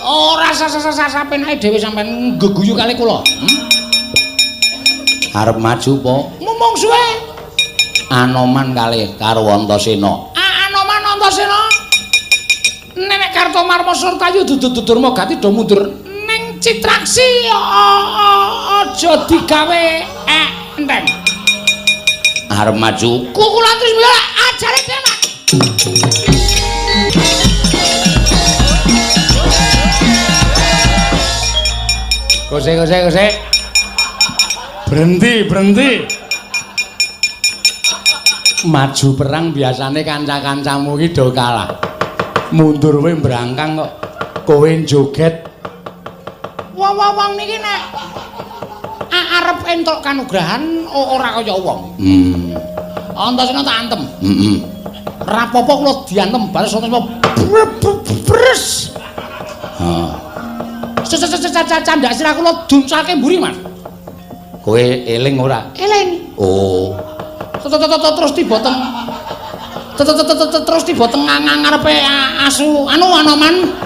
ora sapenake dhewe sampean geguyu kali kula. Arep maju po? Mumung suwe. Anoman kalih karo Antasena. Anoman Antasena. Nenek Kartomarma Surtayu dudur mogati do mundur ning Citraksi aja digawe enteng. Arep maju. Kukulantus mila ajare demak. Kose. Berhenti. Maju perang biasane kanca-kancamu iki do kalah. Mundur wae brangkang kok kowe joget. Wong niki nek arep entuk kanugrahan ora kaya wong. Antasena tak antem. Rapopo kula diantem bales Antasena bres. Candak sirah kula duncake mburi, Mas. Kowe eling ora? Eling. Oh. Terus tiba teng ngarepe asu Anoman.